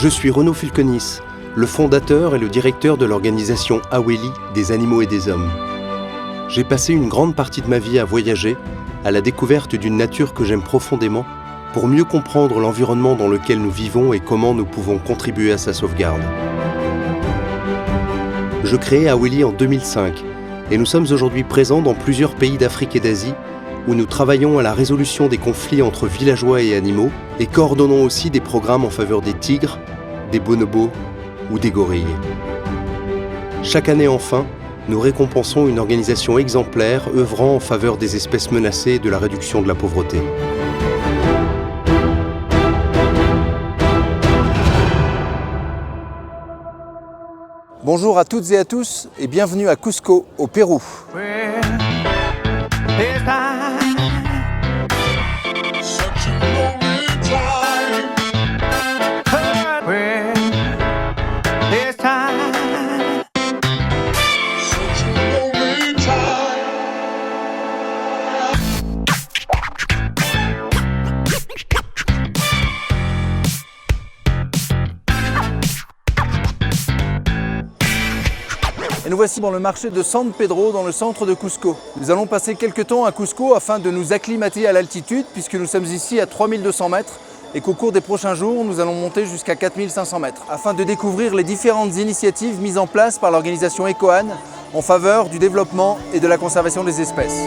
Je suis Renaud Fulconis, le fondateur et le directeur de l'organisation Aweli des animaux et des hommes. J'ai passé une grande partie de ma vie à voyager, à la découverte d'une nature que j'aime profondément, pour mieux comprendre l'environnement dans lequel nous vivons et comment nous pouvons contribuer à sa sauvegarde. Je créai Aweli en 2005 et nous sommes aujourd'hui présents dans plusieurs pays d'Afrique et d'Asie où nous travaillons à la résolution des conflits entre villageois et animaux et coordonnons aussi des programmes en faveur des tigres, des bonobos ou des gorilles. Chaque année enfin, nous récompensons une organisation exemplaire œuvrant en faveur des espèces menacées et de la réduction de la pauvreté. Bonjour à toutes et à tous et bienvenue à Cusco, au Pérou. Et nous voici dans le marché de San Pedro, dans le centre de Cusco. Nous allons passer quelques temps à Cusco afin de nous acclimater à l'altitude, puisque nous sommes ici à 3200 mètres et qu'au cours des prochains jours, nous allons monter jusqu'à 4500 mètres, afin de découvrir les différentes initiatives mises en place par l'organisation EcoAN en faveur du développement et de la conservation des espèces.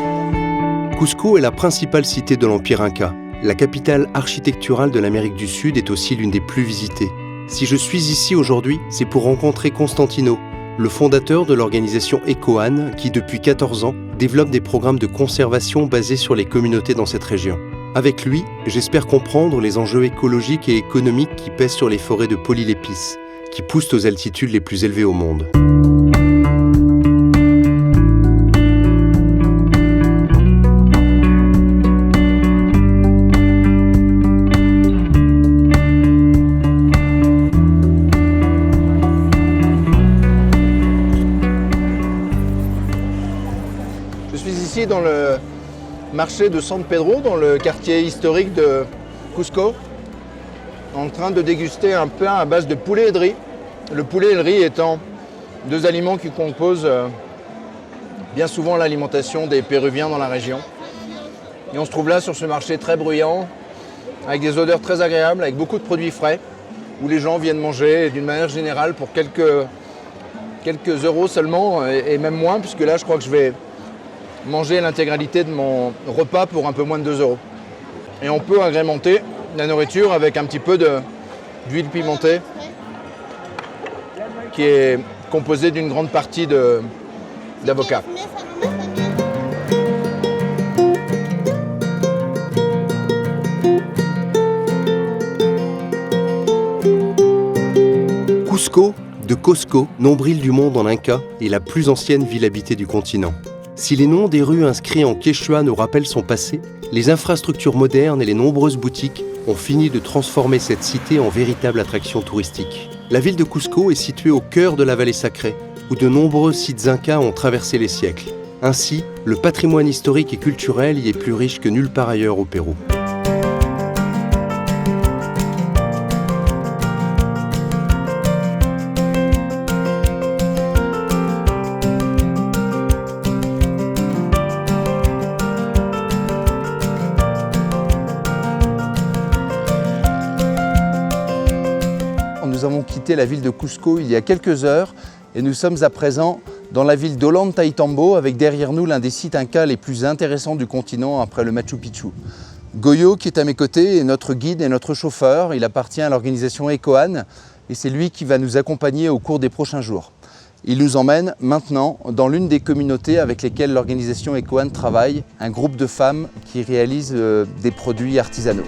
Cusco est la principale cité de l'Empire Inca. La capitale architecturale de l'Amérique du Sud est aussi l'une des plus visitées. Si je suis ici aujourd'hui, c'est pour rencontrer Constantino, le fondateur de l'organisation EcoAN qui, depuis 14 ans, développe des programmes de conservation basés sur les communautés dans cette région. Avec lui, j'espère comprendre les enjeux écologiques et économiques qui pèsent sur les forêts de polylépis, qui poussent aux altitudes les plus élevées au monde. Dans le marché de San Pedro, dans le quartier historique de Cusco, en train de déguster un pain à base de poulet et de riz. Le poulet et le riz étant deux aliments qui composent bien souvent l'alimentation des Péruviens dans la région. Et on se trouve là sur ce marché très bruyant, avec des odeurs très agréables, avec beaucoup de produits frais, où les gens viennent manger d'une manière générale pour quelques euros seulement, et même moins, puisque là je crois que je vais manger l'intégralité de mon repas pour un peu moins de 2 euros. Et on peut agrémenter la nourriture avec un petit peu d'huile pimentée qui est composée d'une grande partie d'avocat. Cusco, de Cosco, nombril du monde en Inca, est la plus ancienne ville habitée du continent. Si les noms des rues inscrits en quechua nous rappellent son passé, les infrastructures modernes et les nombreuses boutiques ont fini de transformer cette cité en véritable attraction touristique. La ville de Cusco est située au cœur de la vallée sacrée, où de nombreux sites incas ont traversé les siècles. Ainsi, le patrimoine historique et culturel y est plus riche que nulle part ailleurs au Pérou. Nous avons quitté la ville de Cusco il y a quelques heures et nous sommes à présent dans la ville d'Ollantaytambo avec derrière nous l'un des sites incas les plus intéressants du continent après le Machu Picchu. Goyo, qui est à mes côtés, est notre guide et notre chauffeur. Il appartient à l'organisation EcoAN et c'est lui qui va nous accompagner au cours des prochains jours. Il nous emmène maintenant dans l'une des communautés avec lesquelles l'organisation EcoAN travaille, un groupe de femmes qui réalisent des produits artisanaux.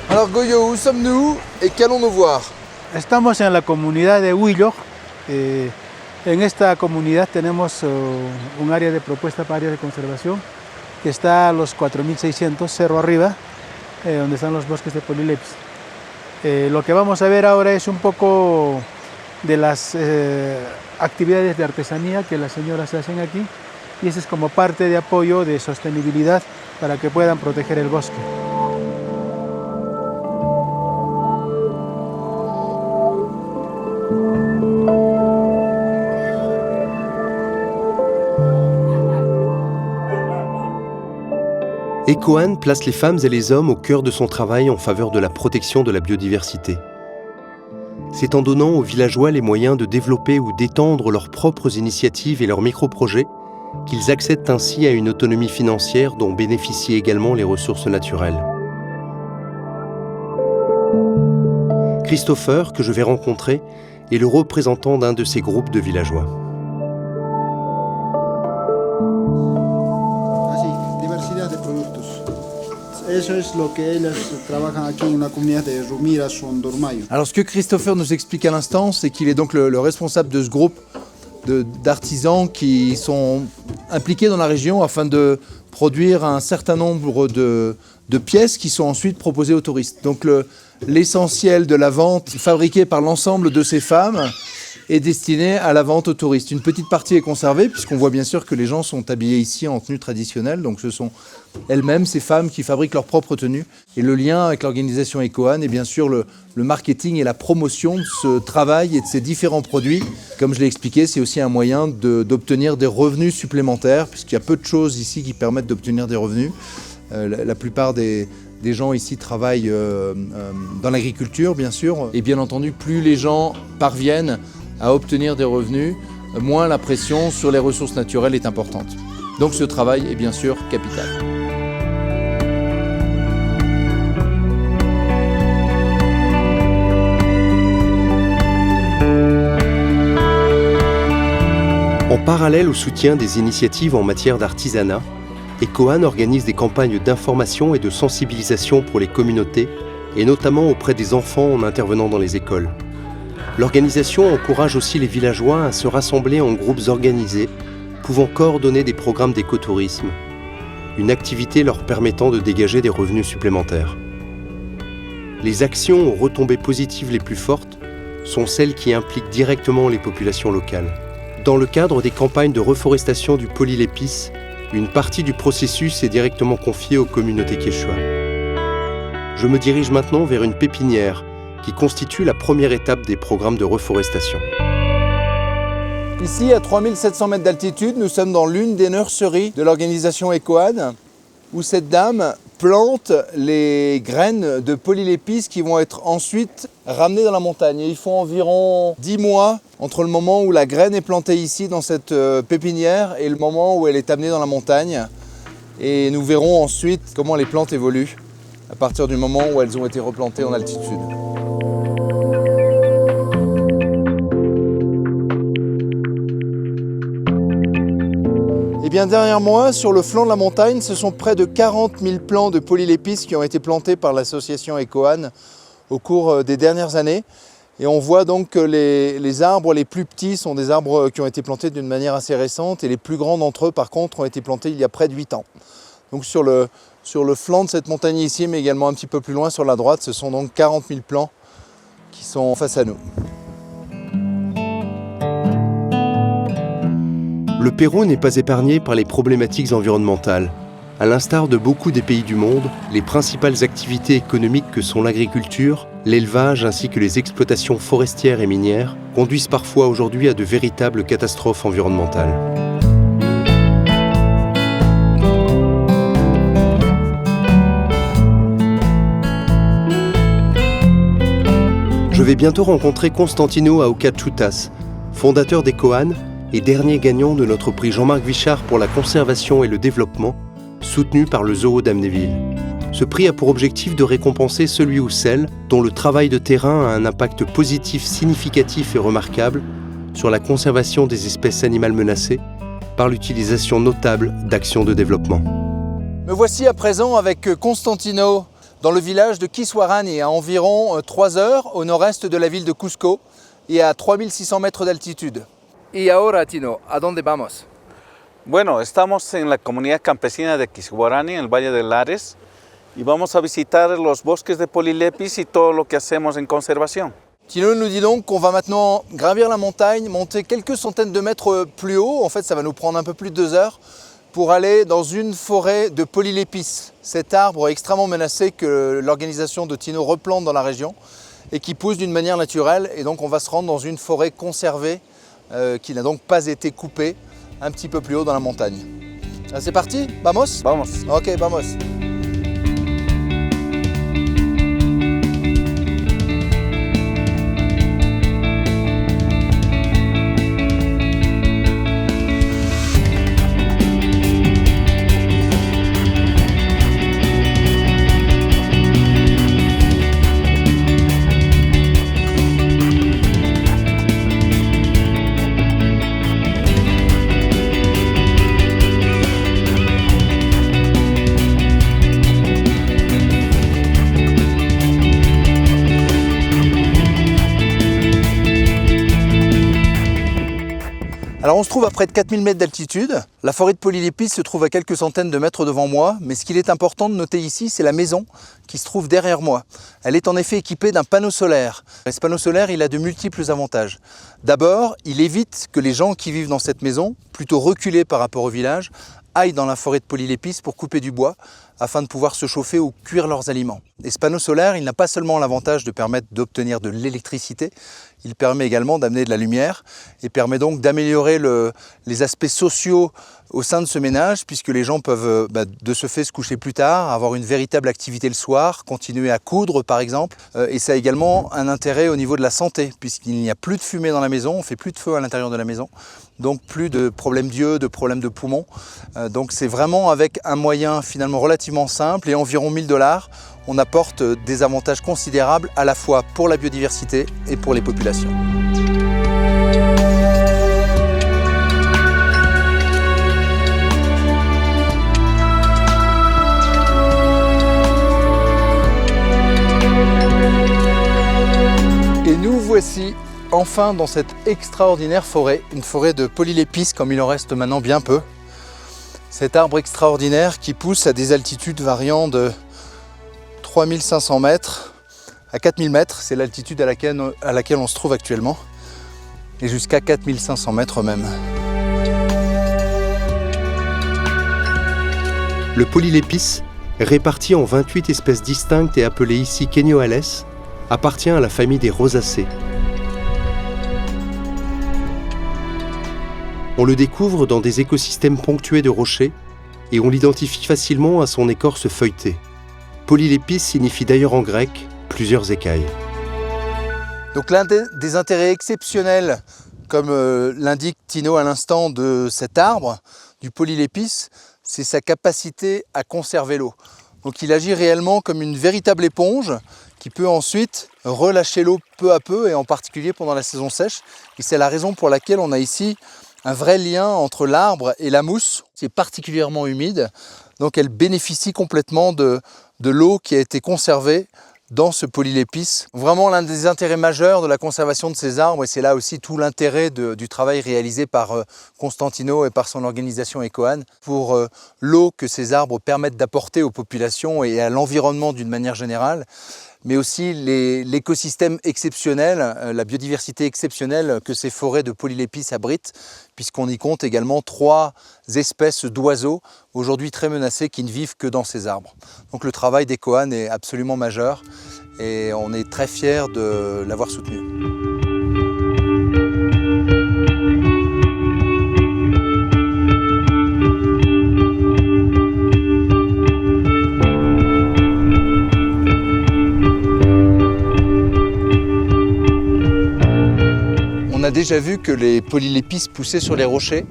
Alors Goyo, où sommes-nous et qu'allons-nous voir? Estamos en la comunidad de Huillo, En esta comunidad tenemos un área de propuesta para áreas de conservación que está a los 4.600, cerro arriba, donde están los bosques de Polilepis. Lo que vamos a ver ahora es un poco de las actividades de artesanía que las señoras hacen aquí, y eso es como parte de apoyo de sostenibilidad para que puedan proteger el bosque. Ecoan place les femmes et les hommes au cœur de son travail en faveur de la protection de la biodiversité. C'est en donnant aux villageois les moyens de développer ou d'étendre leurs propres initiatives et leurs micro-projets qu'ils accèdent ainsi à une autonomie financière dont bénéficient également les ressources naturelles. Christopher, que je vais rencontrer, est le représentant d'un de ces groupes de villageois. Alors ce que Christopher nous explique à l'instant, c'est qu'il est donc le responsable de ce groupe d'artisans qui sont impliqués dans la région afin de produire un certain nombre de pièces qui sont ensuite proposées aux touristes. Donc l'essentiel de la vente fabriquée par l'ensemble de ces femmes est destinée à la vente aux touristes. Une petite partie est conservée puisqu'on voit bien sûr que les gens sont habillés ici en tenue traditionnelle, donc ce sont elles-mêmes ces femmes qui fabriquent leurs propres tenues. Et le lien avec l'organisation Ecoan est bien sûr le marketing et la promotion de ce travail et de ces différents produits. Comme je l'ai expliqué, c'est aussi un moyen d'obtenir des revenus supplémentaires puisqu'il y a peu de choses ici qui permettent d'obtenir des revenus. La plupart des gens ici travaillent dans l'agriculture, bien sûr. Et bien entendu, plus les gens parviennent à obtenir des revenus, moins la pression sur les ressources naturelles est importante. Donc ce travail est bien sûr capital. En parallèle au soutien des initiatives en matière d'artisanat, Ecoan organise des campagnes d'information et de sensibilisation pour les communautés, et notamment auprès des enfants en intervenant dans les écoles. L'organisation encourage aussi les villageois à se rassembler en groupes organisés, pouvant coordonner des programmes d'écotourisme, une activité leur permettant de dégager des revenus supplémentaires. Les actions aux retombées positives les plus fortes sont celles qui impliquent directement les populations locales. Dans le cadre des campagnes de reforestation du Polilepis, une partie du processus est directement confiée aux communautés quechua. Je me dirige maintenant vers une pépinière qui constitue la première étape des programmes de reforestation. Ici, à 3700 mètres d'altitude, nous sommes dans l'une des nurseries de l'organisation Ecoan, où cette dame plante les graines de Polilepis qui vont être ensuite ramenées dans la montagne. Et il faut environ 10 mois entre le moment où la graine est plantée ici dans cette pépinière et le moment où elle est amenée dans la montagne. Et nous verrons ensuite comment les plantes évoluent à partir du moment où elles ont été replantées en altitude. Et bien derrière moi, sur le flanc de la montagne, ce sont près de 40 000 plants de Polilepis qui ont été plantés par l'association Ecoan au cours des dernières années. Et on voit donc que les arbres les plus petits sont des arbres qui ont été plantés d'une manière assez récente et les plus grands d'entre eux par contre ont été plantés il y a près de 8 ans. Donc sur le flanc de cette montagne ici, mais également un petit peu plus loin sur la droite, ce sont donc 40 000 plants qui sont face à nous. Le Pérou n'est pas épargné par les problématiques environnementales. À l'instar de beaucoup des pays du monde, les principales activités économiques que sont l'agriculture, l'élevage ainsi que les exploitations forestières et minières conduisent parfois aujourd'hui à de véritables catastrophes environnementales. Je vais bientôt rencontrer Constantino Aucachutas, fondateur d'Ecoan et dernier gagnant de notre prix Jean-Marc Vichard pour la conservation et le développement, soutenu par le Zoo d'Amnéville. Ce prix a pour objectif de récompenser celui ou celle dont le travail de terrain a un impact positif significatif et remarquable sur la conservation des espèces animales menacées par l'utilisation notable d'actions de développement. Me voici à présent avec Constantino dans le village de Kiswarani, à environ 3 heures au nord-est de la ville de Cusco et à 3600 mètres d'altitude. Y ahora, Tino, ¿a dónde vamos? Bueno, estamos en la comunidad campesina de Quisguarani, en el Valle de Lares, y vamos a visitar los bosques de Polylepis y todo lo que hacemos en conservación. Tino nous dit donc qu'on va maintenant gravir la montagne, monter quelques centaines de mètres plus haut. En fait, ça va nous prendre un peu plus de 2 heures pour aller dans une forêt de Polylepis, cet arbre extrêmement menacé que l'organisation de Tino replante dans la région et qui pousse d'une manière naturelle. Et donc on va se rendre dans une forêt conservée qui n'a donc pas été coupée un petit peu plus haut dans la montagne. Ah, c'est parti? Vamos? Vamos. Ok, vamos. Alors on se trouve à près de 4000 mètres d'altitude. La forêt de Polylepis se trouve à quelques centaines de mètres devant moi, mais ce qu'il est important de noter ici, c'est la maison qui se trouve derrière moi. Elle est en effet équipée d'un panneau solaire. Et ce panneau solaire, il a de multiples avantages. D'abord, il évite que les gens qui vivent dans cette maison, plutôt reculés par rapport au village, aillent dans la forêt de Polylepis pour couper du bois afin de pouvoir se chauffer ou cuire leurs aliments. Et ce panneau solaire, il n'a pas seulement l'avantage de permettre d'obtenir de l'électricité, il permet également d'amener de la lumière et permet donc d'améliorer les aspects sociaux au sein de ce ménage, puisque les gens peuvent de ce fait se coucher plus tard, avoir une véritable activité le soir, continuer à coudre par exemple. Et ça a également un intérêt au niveau de la santé, puisqu'il n'y a plus de fumée dans la maison, on ne fait plus de feu à l'intérieur de la maison, donc plus de problèmes d'yeux, de problèmes de poumons. Donc c'est vraiment avec un moyen finalement relativement simple et environ 1000 $, on apporte des avantages considérables à la fois pour la biodiversité et pour les populations. Et nous voici enfin dans cette extraordinaire forêt, une forêt de Polylepis comme il en reste maintenant bien peu. Cet arbre extraordinaire qui pousse à des altitudes variant de 3500 mètres à 4000 mètres, c'est l'altitude à laquelle on se trouve actuellement, et jusqu'à 4500 mètres même. Le Polylepis, réparti en 28 espèces distinctes et appelé ici Kenyoales, appartient à la famille des rosacées. On le découvre dans des écosystèmes ponctués de rochers et on l'identifie facilement à son écorce feuilletée. Polylepis signifie d'ailleurs en grec « plusieurs écailles ». Donc l'un des intérêts exceptionnels, comme l'indique Tino à l'instant, de cet arbre, du Polylepis, c'est sa capacité à conserver l'eau. Donc il agit réellement comme une véritable éponge qui peut ensuite relâcher l'eau peu à peu, et en particulier pendant la saison sèche. Et c'est la raison pour laquelle on a ici un vrai lien entre l'arbre et la mousse. C'est particulièrement humide, donc elle bénéficie complètement de l'eau qui a été conservée dans ce Polylepis. Vraiment l'un des intérêts majeurs de la conservation de ces arbres, et c'est là aussi tout l'intérêt du travail réalisé par Constantino et par son organisation EcoAn, pour l'eau que ces arbres permettent d'apporter aux populations et à l'environnement d'une manière générale, mais aussi l'écosystème exceptionnel, la biodiversité exceptionnelle que ces forêts de Polylepis abritent, puisqu'on y compte également 3 espèces d'oiseaux, aujourd'hui très menacées, qui ne vivent que dans ces arbres. Donc le travail d'EcoAn est absolument majeur et on est très fiers de l'avoir soutenu. On a déjà vu que les Polylepis poussaient sur les rochers,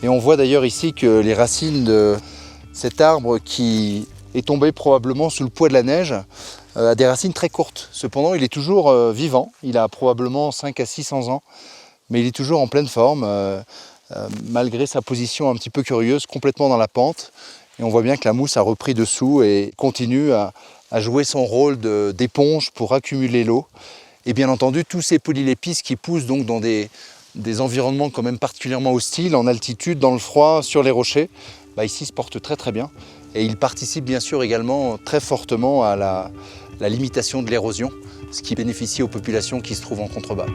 et on voit d'ailleurs ici que les racines de cet arbre, qui est tombé probablement sous le poids de la neige, a des racines très courtes. Cependant, il est toujours vivant, il a probablement 5 à 600 ans, mais il est toujours en pleine forme, malgré sa position un petit peu curieuse, complètement dans la pente. Et on voit bien que la mousse a repris dessous et continue à jouer son rôle d'éponge pour accumuler l'eau. Et bien entendu, tous ces Polylepis qui poussent donc dans des des environnements quand même particulièrement hostiles, en altitude, dans le froid, sur les rochers, ici se portent très très bien. Et ils participent bien sûr également très fortement à la limitation de l'érosion, ce qui bénéficie aux populations qui se trouvent en contrebas.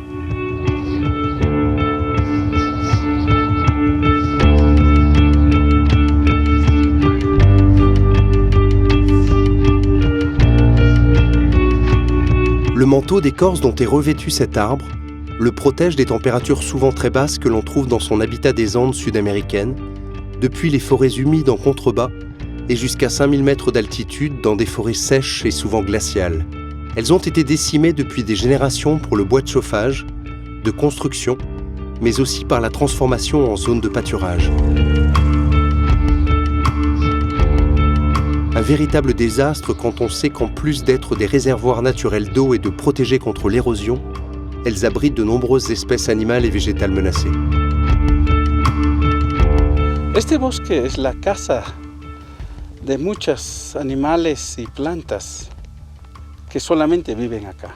Le manteau d'écorce dont est revêtu cet arbre le protège des températures souvent très basses que l'on trouve dans son habitat des Andes sud-américaines, depuis les forêts humides en contrebas et jusqu'à 5000 mètres d'altitude dans des forêts sèches et souvent glaciales. Elles ont été décimées depuis des générations pour le bois de chauffage, de construction, mais aussi par la transformation en zone de pâturage. Un véritable désastre quand on sait qu'en plus d'être des réservoirs naturels d'eau et de protéger contre l'érosion, elles abritent de nombreuses espèces animales et végétales menacées. Este bosque es la casa de muchos animales y plantas que solamente viven acá.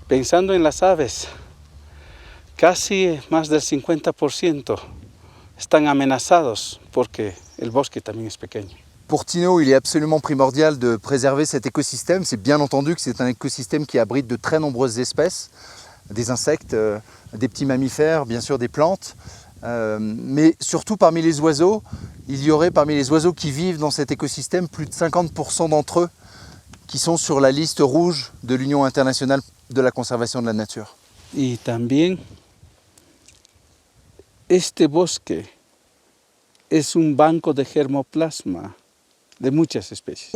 Pensando en las aves, casi más del 50% están amenazados porque el bosque también es pequeño. Pour Tino, il est absolument primordial de préserver cet écosystème. C'est bien entendu que c'est un écosystème qui abrite de très nombreuses espèces, des insectes, des petits mammifères, bien sûr des plantes, mais surtout parmi les oiseaux, il y aurait parmi les oiseaux qui vivent dans cet écosystème plus de 50% d'entre eux qui sont sur la liste rouge de l'Union internationale de la conservation de la nature. Y también este bosque es un banco de germoplasma de muchas especies.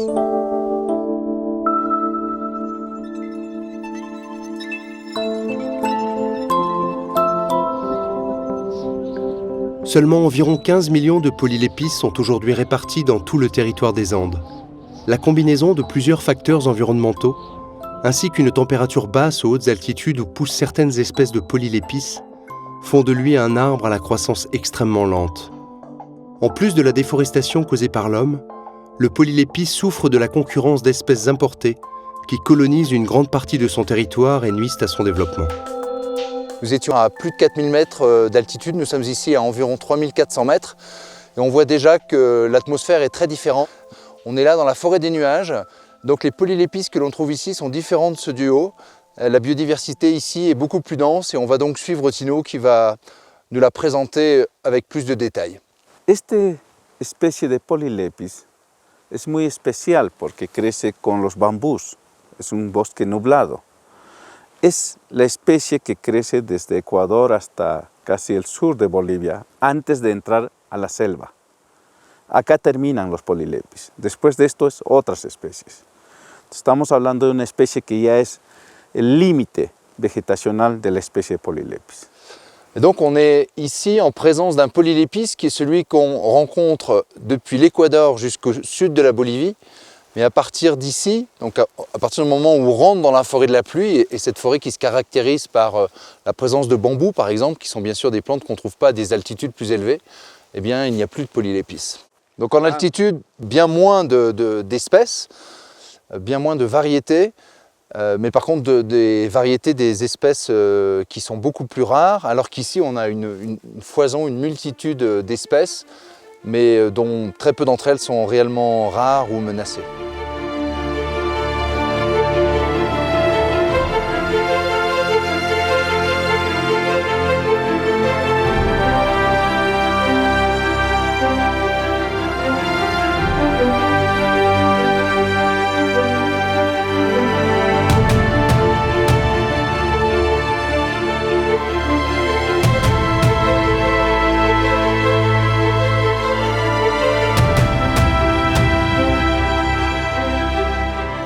Seulement environ 15 millions de polylépistes sont aujourd'hui répartis dans tout le territoire des Andes. La combinaison de plusieurs facteurs environnementaux, ainsi qu'une température basse aux hautes altitudes où poussent certaines espèces de polylépistes, font de lui un arbre à la croissance extrêmement lente. En plus de la déforestation causée par l'homme, le polylépis souffre de la concurrence d'espèces importées qui colonisent une grande partie de son territoire et nuisent à son développement. Nous étions à plus de 4000 mètres d'altitude, nous sommes ici à environ 3400 mètres et on voit déjà que l'atmosphère est très différente. On est là dans la forêt des nuages, donc les polylépistes que l'on trouve ici sont différents de ceux du haut. La biodiversité ici est beaucoup plus dense et on va donc suivre Tino qui va nous la présenter avec plus de détails. Esta especie de polilépis es muy especial porque crece con los bambús, es un bosque nublado. Es la especie que crece desde Ecuador hasta casi el sur de Bolivia, antes de entrar a la selva. Acá terminan los polilépis. Después de esto es otras especies. Estamos hablando de una especie que ya es el límite vegetacional de la especie de polilépis. Et donc on est ici en présence d'un polylépis qui est celui qu'on rencontre depuis l'Équateur jusqu'au sud de la Bolivie. Mais à partir d'ici, donc à partir du moment où on rentre dans la forêt de la pluie, et cette forêt qui se caractérise par la présence de bambous par exemple, qui sont bien sûr des plantes qu'on ne trouve pas à des altitudes plus élevées, eh bien il n'y a plus de polylépis. Donc en altitude, bien moins d'espèces, bien moins de variétés, mais par contre des variétés des espèces qui sont beaucoup plus rares, alors qu'ici on a une foison, une multitude d'espèces, mais dont très peu d'entre elles sont réellement rares ou menacées.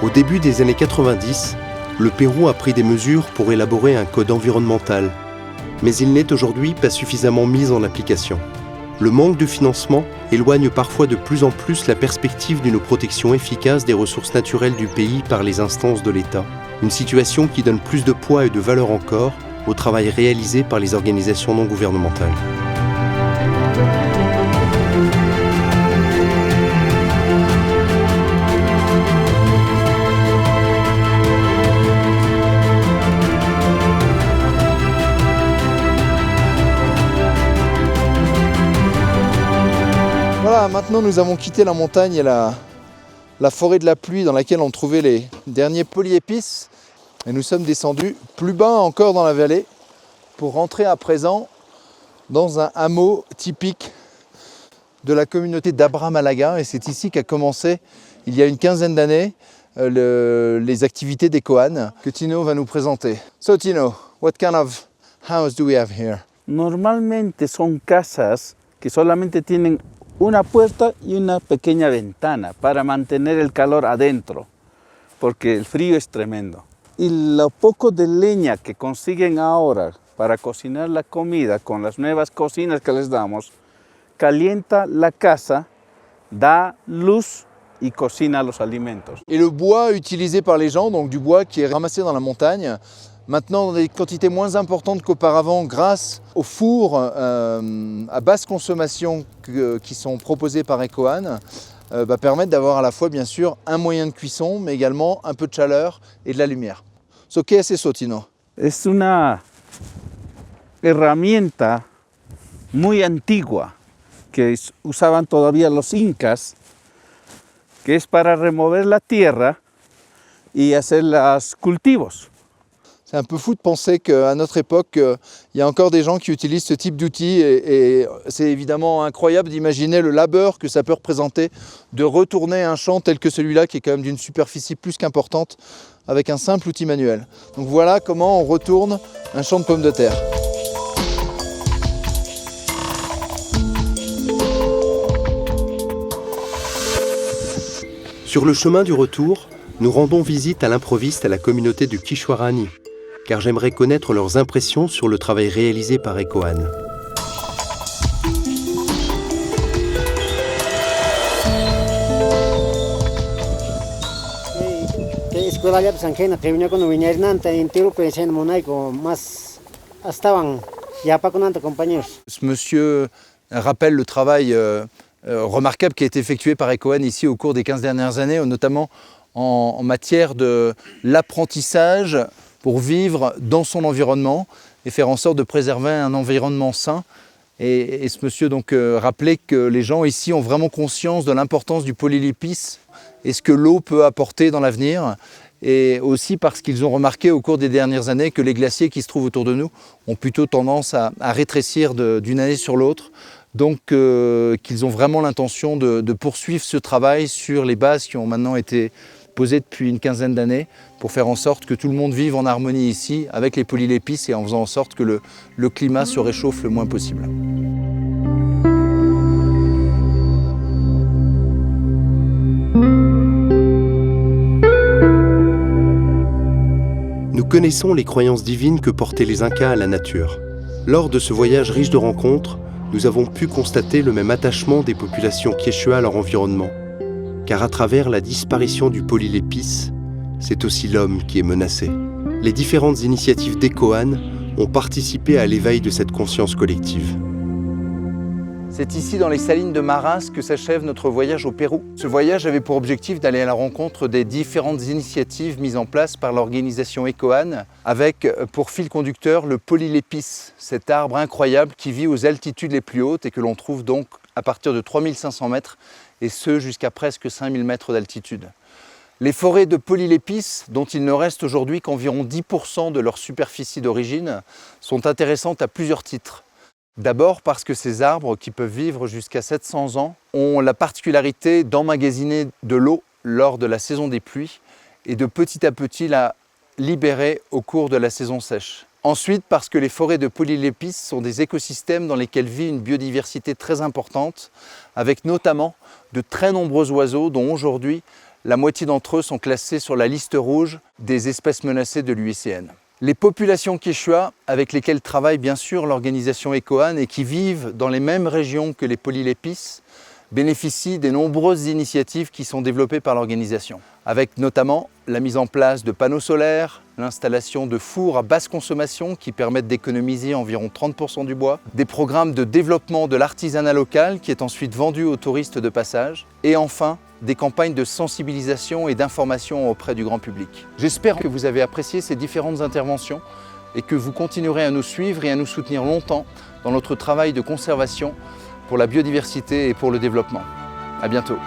Au début des années 90, le Pérou a pris des mesures pour élaborer un code environnemental, mais il n'est aujourd'hui pas suffisamment mis en application. Le manque de financement éloigne parfois de plus en plus la perspective d'une protection efficace des ressources naturelles du pays par les instances de l'État, une situation qui donne plus de poids et de valeur encore au travail réalisé par les organisations non gouvernementales. Voilà, maintenant nous avons quitté la montagne et la forêt de la pluie dans laquelle on trouvait les derniers polyépices. Et nous sommes descendus plus bas encore dans la vallée pour rentrer à présent dans un hameau typique de la communauté d'Abra-Malaga. Et c'est ici qu'a commencé, il y a une quinzaine d'années, les activités d'Ecoan que Tino va nous présenter. So Tino, what kind of house do we have here? Normalmente son casas que solamente tienen una puerta y una pequeña ventana para mantener el calor adentro, porque el frío es tremendo. Y lo poco de leña que consiguen ahora para cocinar la comida con las nuevas cocinas que les damos, calienta la casa, da luz y cocina los alimentos. Et le bois utilisé par les gens, donc du bois qui est ramassé dans la montagne, maintenant dans des quantités moins importantes qu'auparavant grâce aux fours à basse consommation qui sont proposés par Ecoan, permettent d'avoir à la fois bien sûr un moyen de cuisson mais également un peu de chaleur et de la lumière. So, ¿qué es eso, Tino? Es una herramienta muy antigua que usaban todavía los incas, que es para remover la tierra y hacer los cultivos. C'est un peu fou de penser qu'à notre époque, il y a encore des gens qui utilisent ce type d'outils et c'est évidemment incroyable d'imaginer le labeur que ça peut représenter de retourner un champ tel que celui-là qui est quand même d'une superficie plus qu'importante avec un simple outil manuel. Donc voilà comment on retourne un champ de pommes de terre. Sur le chemin du retour, nous rendons visite à l'improviste à la communauté de Quixuarani, car j'aimerais connaître leurs impressions sur le travail réalisé par Ecoan. Ce monsieur rappelle le travail remarquable qui a été effectué par Ecoan ici au cours des 15 dernières années, notamment en matière de l'apprentissage pour vivre dans son environnement et faire en sorte de préserver un environnement sain. Et ce monsieur donc rappelait que les gens ici ont vraiment conscience de l'importance du polylépice et ce que l'eau peut apporter dans l'avenir. Et aussi parce qu'ils ont remarqué au cours des dernières années que les glaciers qui se trouvent autour de nous ont plutôt tendance à rétrécir d'une année sur l'autre. Donc qu'ils ont vraiment l'intention de poursuivre ce travail sur les bases qui ont maintenant été posées depuis une quinzaine d'années pour faire en sorte que tout le monde vive en harmonie ici avec les polylépices et en faisant en sorte que le climat se réchauffe le moins possible. Nous connaissons les croyances divines que portaient les Incas à la nature. Lors de ce voyage riche de rencontres, nous avons pu constater le même attachement des populations Quechua à leur environnement. Car à travers la disparition du polylépice, c'est aussi l'homme qui est menacé. Les différentes initiatives d'Ecoan ont participé à l'éveil de cette conscience collective. C'est ici dans les salines de Maras que s'achève notre voyage au Pérou. Ce voyage avait pour objectif d'aller à la rencontre des différentes initiatives mises en place par l'organisation Ecoan avec pour fil conducteur le polylépice, cet arbre incroyable qui vit aux altitudes les plus hautes et que l'on trouve donc à partir de 3500 mètres et ce jusqu'à presque 5000 mètres d'altitude. Les forêts de polylépice, dont il ne reste aujourd'hui qu'environ 10% de leur superficie d'origine, sont intéressantes à plusieurs titres. D'abord parce que ces arbres, qui peuvent vivre jusqu'à 700 ans, ont la particularité d'emmagasiner de l'eau lors de la saison des pluies et de petit à petit la libérer au cours de la saison sèche. Ensuite parce que les forêts de polylépice sont des écosystèmes dans lesquels vit une biodiversité très importante, avec notamment de très nombreux oiseaux dont aujourd'hui la moitié d'entre eux sont classés sur la liste rouge des espèces menacées de l'UICN. Les populations Quechua, avec lesquelles travaille bien sûr l'organisation Ecoan et qui vivent dans les mêmes régions que les polylépices, bénéficient des nombreuses initiatives qui sont développées par l'organisation, avec notamment la mise en place de panneaux solaires, l'installation de fours à basse consommation qui permettent d'économiser environ 30% du bois, des programmes de développement de l'artisanat local qui est ensuite vendu aux touristes de passage, et enfin des campagnes de sensibilisation et d'information auprès du grand public. J'espère que vous avez apprécié ces différentes interventions et que vous continuerez à nous suivre et à nous soutenir longtemps dans notre travail de conservation pour la biodiversité et pour le développement. À bientôt.